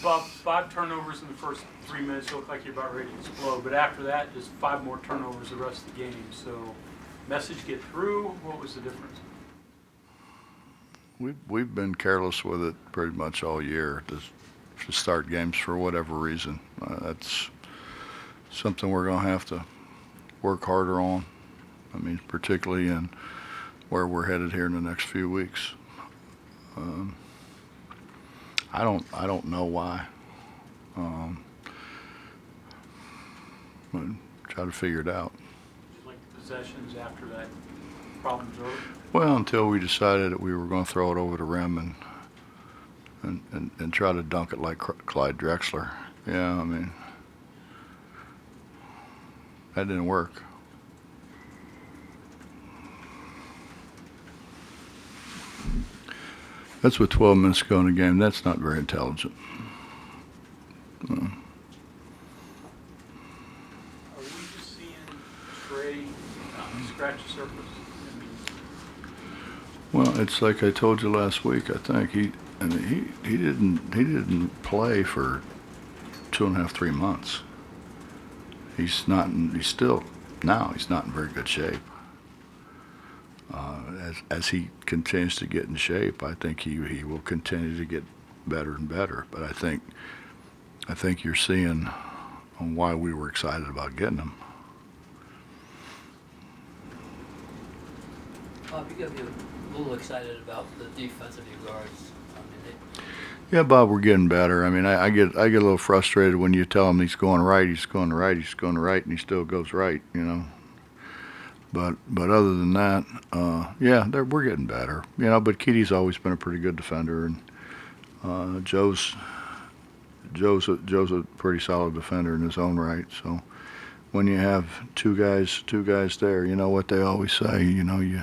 Bob, 5 turnovers in the first 3 minutes. You look like you're about ready to explode. But after that, just 5 more turnovers the rest of the game. So, message get through. What was the difference? We've been careless with it pretty much all year to start games for whatever reason. That's something we're going to have to work harder on. I mean, particularly in where we're headed here in the next few weeks. I don't know why. But try to figure it out. Like possessions after that problem's over? Well, until we decided that we were going to throw it over the rim and try to dunk it like Clyde Drexler. Yeah, I mean, that didn't work. That's with 12 minutes to go in the game. That's not very intelligent. Are we just seeing Trey scratch the surface? Well, it's like I told you last week. I think he didn't play for 2.5, 3 months. He's not in very good shape. As he continues to get in shape, I think he will continue to get better and better. But I think you're seeing why we were excited about getting him. Bob, you got me a little excited about the defensive guards. Yeah, Bob, we're getting better. I mean, I get a little frustrated when you tell him he's going right, and he still goes right, you know. But other than that, we're getting better, you know. But Keaty's always been a pretty good defender, and Joe's a pretty solid defender in his own right. So when you have two guys there, you know what they always say, you know, you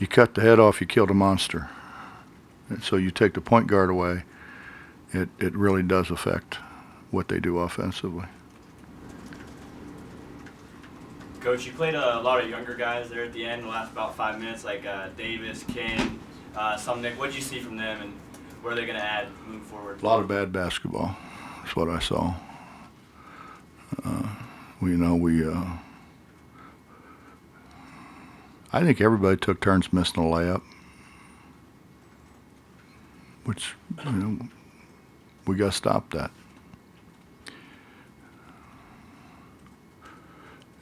cut the head off, you kill the monster. And so you take the point guard away, it really does affect what they do offensively. Coach, you played a lot of younger guys there at the end, the last about 5 minutes, like Davis, Ken, Nick. What did you see from them, and what are they going to add moving forward? A lot of bad basketball. That's what I saw. I think everybody took turns missing a layup, which, you know, we got to stop that.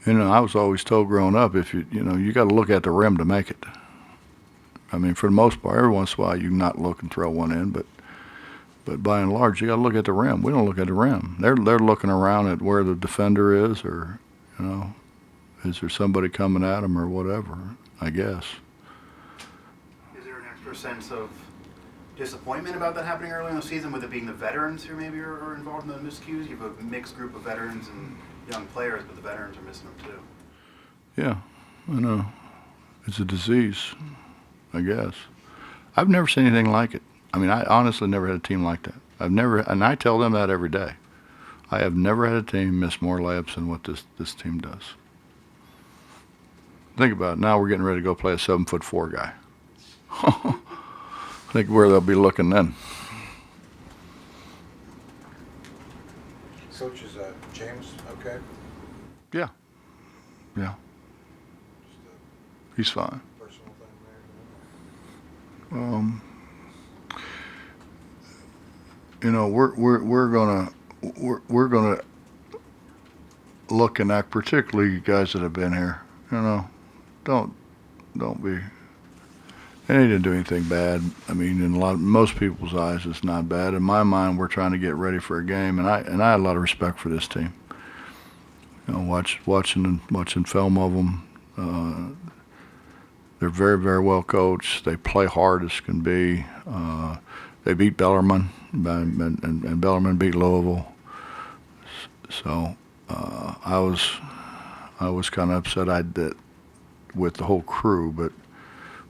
You know, I was always told growing up, you got to look at the rim to make it. I mean, for the most part, every once in a while you can not look and throw one in, but by and large, you got to look at the rim. We don't look at the rim. They're looking around at where the defender is, or, you know, is there somebody coming at them or whatever, I guess. Is there an extra sense of disappointment about that happening early in the season, with it being the veterans who maybe are involved in the miscues? You have a mixed group of veterans and young players, but the veterans are missing them too. Yeah, I know. It's a disease, I guess. I've never seen anything like it. I mean, I honestly never had a team like that. And I tell them that every day. I have never had a team miss more layups than what this team does. Think about it. Now we're getting ready to go play a 7'4" guy. Think where they'll be looking then. Coach, is James okay? Yeah. He's fine. Personal thing there. You know, we're gonna look and act, particularly you guys that have been here. You know, don't be. They didn't do anything bad. I mean, in most people's eyes, it's not bad. In my mind, we're trying to get ready for a game, and I had a lot of respect for this team. You know, watching film of them. They're very, very well coached. They play hard as can be. They beat Bellarmine, and Bellarmine beat Louisville. So I was kind of upset I did with the whole crew, but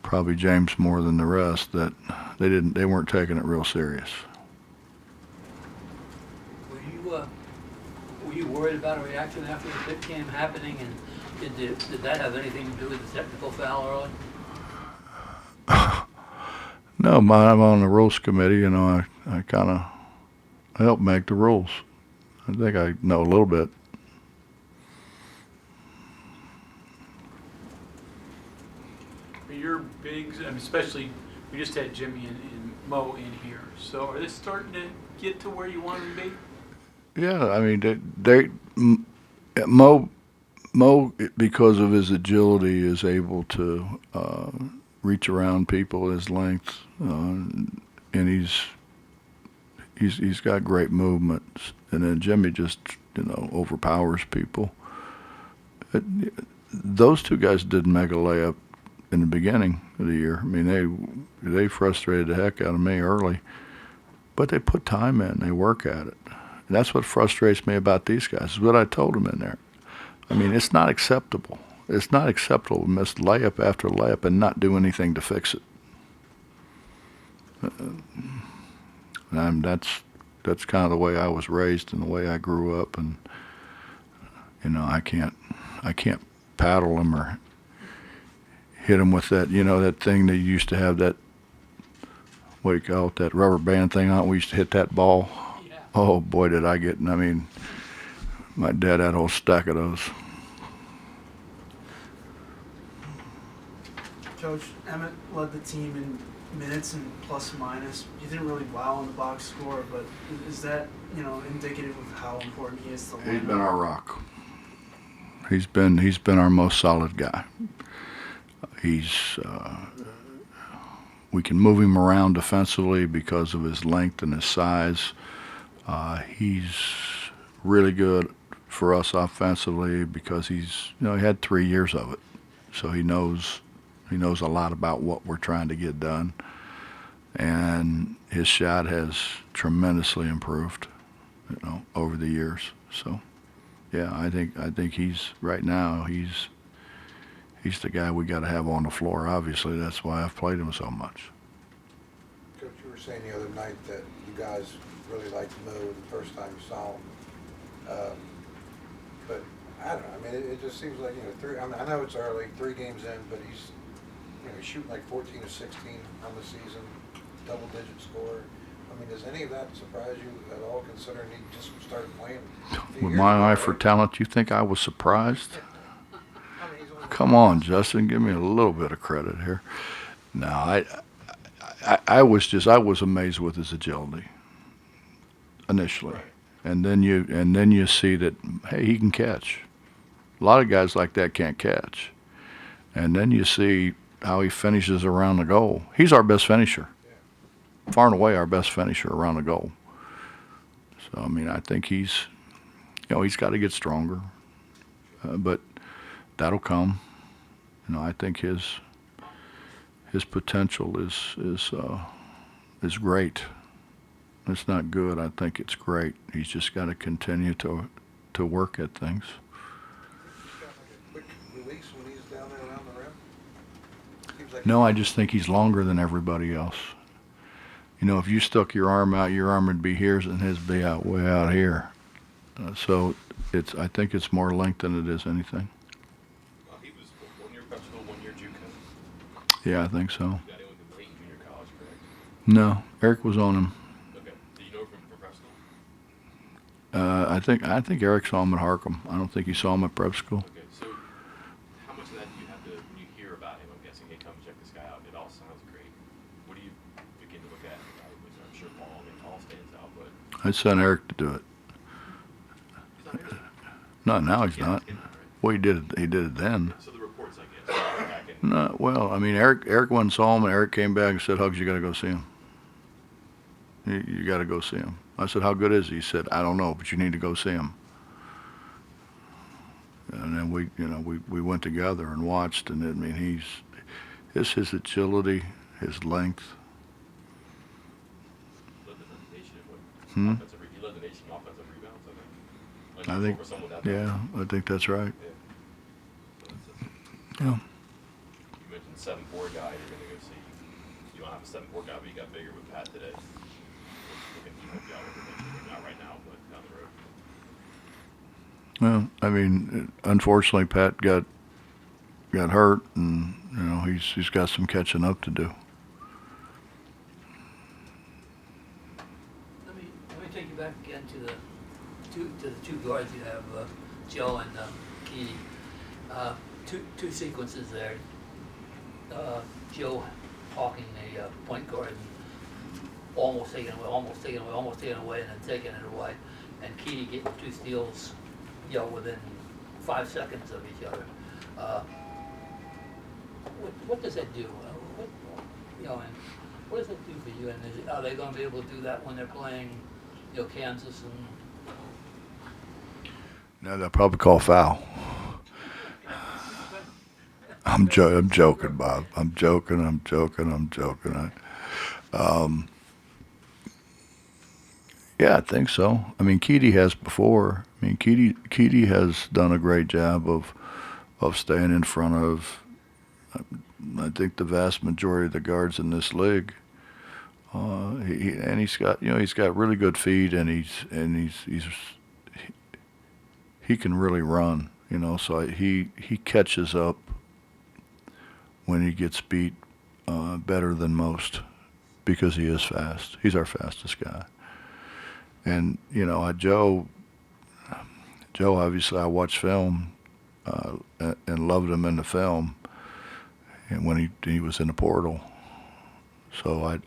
probably James more than the rest, that they weren't taking it real serious. Were you worried about a reaction after the pit game happening, and did that have anything to do with the technical foul early? No, I'm on the rules committee. You know, I kind help make the rules. I think I know a little bit. Your bigs, I mean, especially, we just had Jimmy and Mo in here. So are they starting to get to where you want them to be? Yeah, I mean, Mo, because of his agility, is able to reach around people his length, and he's got great movements. And then Jimmy just overpowers people. Those two guys didn't make a layup in the beginning of the year. I mean, they frustrated the heck out of me early, but they put time in. They work at it. And that's what frustrates me about these guys. Is what I told them in there. I mean, it's not acceptable. It's not acceptable to miss layup after layup and not do anything to fix it. And that's kind of the way I was raised and the way I grew up. And I can't paddle him or hit him with that, that thing that you used to have, that, what do you call it, that rubber band thing on it. We used to hit that ball. Yeah. Oh boy, did I get! I mean, my dad had a whole stack of those. Coach, Emmett led the team in minutes and plus minus. You didn't really wow on the box score, but is that indicative of how important he is to He's been our rock. He's been our most solid guy. We can move him around defensively because of his length and his size. He's really good for us offensively because he had 3 years of it, so he knows a lot about what we're trying to get done, and his shot has tremendously improved, over the years. So, yeah, I think he's right now he's the guy we got to have on the floor. Obviously, that's why I've played him so much. Coach, you were saying the other night that you guys really liked Mo the first time you saw him. But I don't know. I mean, it just seems like, I know it's early, 3 games in, but he's shooting like 14 of 16 on the season, double-digit scorer. I mean, does any of that surprise you at all, considering he just started playing a few With years my ago, eye right? for talent, you think I was surprised? I mean, he's only- Come on, Justin, give me a little bit of credit here. No, I was amazed with his agility initially, Right. and then you see that, hey, he can catch. A lot of guys like that can't catch, and then you see how he finishes around the goal. He's our best finisher, far and away our best finisher around the goal. So I mean, I think he's got to get stronger, but that'll come. I think his potential is great. It's not good. I think it's great. He's just got to continue to work at things. He's got like a quick release when he's down there around the rim. Seems like No, I just think he's longer than everybody else. If you stuck your arm out, your arm would be here and his be way out here. So I think it's more length than it is anything. He was 1 year prep school, 1 year JUCO. Yeah, I think so. You got in with him late in junior college, correct? No, Eric was on him. Okay. Do you know from prep school? I think Eric saw him at Harcum. I don't think he saw him at prep school. Okay. So how much of that do you have to, when you hear about him, I'm guessing, hey, come check this guy out. It all sounds great. What do you begin to look at? I'm sure Paul stands out, but I sent Eric to do it. he's not here. No, now he's Yeah, not. he's getting it, right? Well, he did it then. So the reports, I guess, back in. No, well, I mean, Eric went and saw him, and Eric came back and said, Hugs, you got to go see him. You got to go see him. I said, how good is he? He said, I don't know, but you need to go see him. And then we went together and watched, and I mean, his agility, his length. He led the nation in what? Hmm? He led the nation in offensive rebounds, I think. Like, I think, over someone without that. yeah, I think that's right. So that's Yeah. You mentioned 7'4" guy you're going to go see. You don't have a 7'4" guy, but you got bigger with Pat today. Looking to help you out with it. Not right now, but down the road. Well, I mean, unfortunately, Pat got hurt, and he's got some catching up to do. Let me take you back again to the two guards you have, Joe and Keely. Two sequences there. Joe hawking the point guard and almost taking away, and then taking it away. And Keely getting 2 steals, within 5 seconds of each other. What does that do? And what does that do for you? And are they going to be able to do that when they're playing, Kansas and? No, they'll probably call foul. I'm joking, Bob. I'm joking. Yeah, I think so. I mean, Keedy has before. I mean, Keedy has done a great job of staying in front of, I think, the vast majority of the guards in this league. He's got really good feet, and he can really run. So he catches up when he gets beat better than most because he is fast. He's our fastest guy. And Joe obviously I watched film and loved him in the film, and when he was in the portal. So I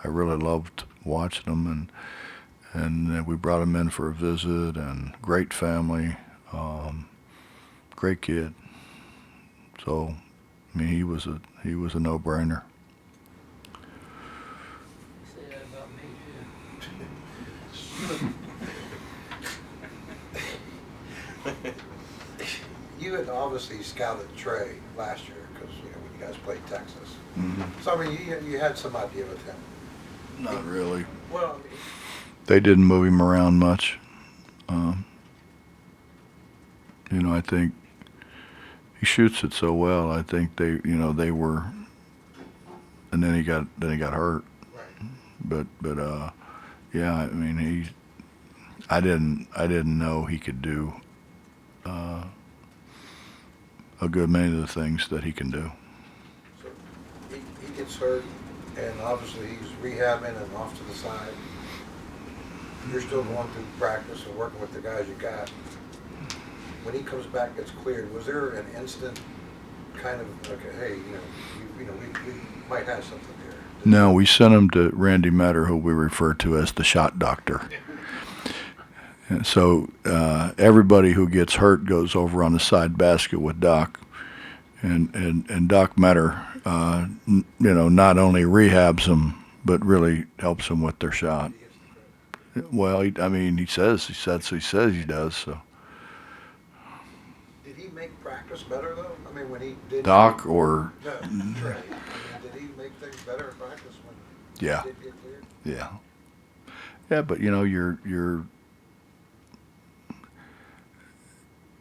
really loved watching him, and we brought him in for a visit, and great family, great kid. So I mean, he was a no-brainer. Say that about me You had obviously scouted Trey last year because when you guys played Texas. Mm-hmm. So I mean, you had some idea with him. Not really. Well, They didn't move him around much. I think he shoots it so well. I think they were, and then he got hurt. right. But yeah, I mean I didn't know he could do a good many of the things that he can do. So he gets hurt, and obviously he's rehabbing and off to the side. You're still going through practice and working with the guys you got. When he comes back, gets cleared, was there an instant kind of, okay, hey, we might have something here? No, we sent him to Randy Metter, who we refer to as the shot doctor. And so everybody who gets hurt goes over on the side basket with Doc, and Doc Metter, not only rehabs them but really helps them with their shot. Well, he says he does. So Did he make practice better though? I mean, when he did. Doc or No, Trey. Did he make things better in practice when yeah, he did get cleared? yeah, but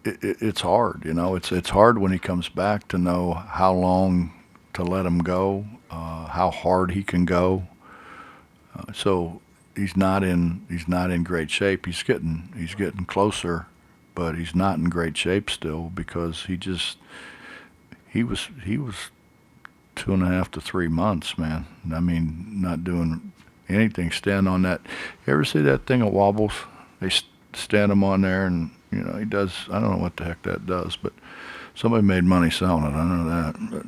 it's hard. It's hard when he comes back to know how long to let him go, how hard he can go. So he's not in great shape. He's getting closer, but he's not in great shape still because he was 2.5 to 3 months, man. I mean, not doing anything. Stand on that. You ever see that thing that wobbles? They stand him on there, and he does. I don't know what the heck that does, but somebody made money selling it. I know that. But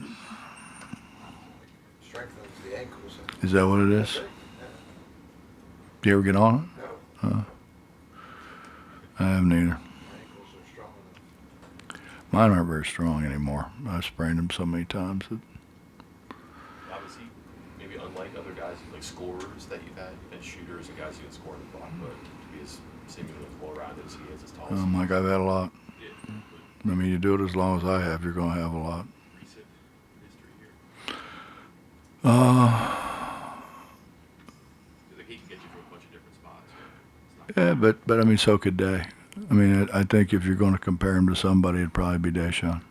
Strengthens the ankles. is that what it is? Yeah. Do you ever get on No, it? I haven't either. ankles are strong enough. Mine aren't very strong anymore. I've sprained them so many times. Now, is he maybe unlike other guys, like scorers that you've had, and shooters and guys who can score in the block, but to be as seemingly well-rounded as he is, as tall as he Like I've had a lot. is? I mean, you do it as long as I have, you're going to have a lot. Recent history here. Like he can get you to a bunch of different spots. Right? Yeah, but I mean, so could Day. I mean, I think if you're going to compare him to somebody, it'd probably be Deshaun.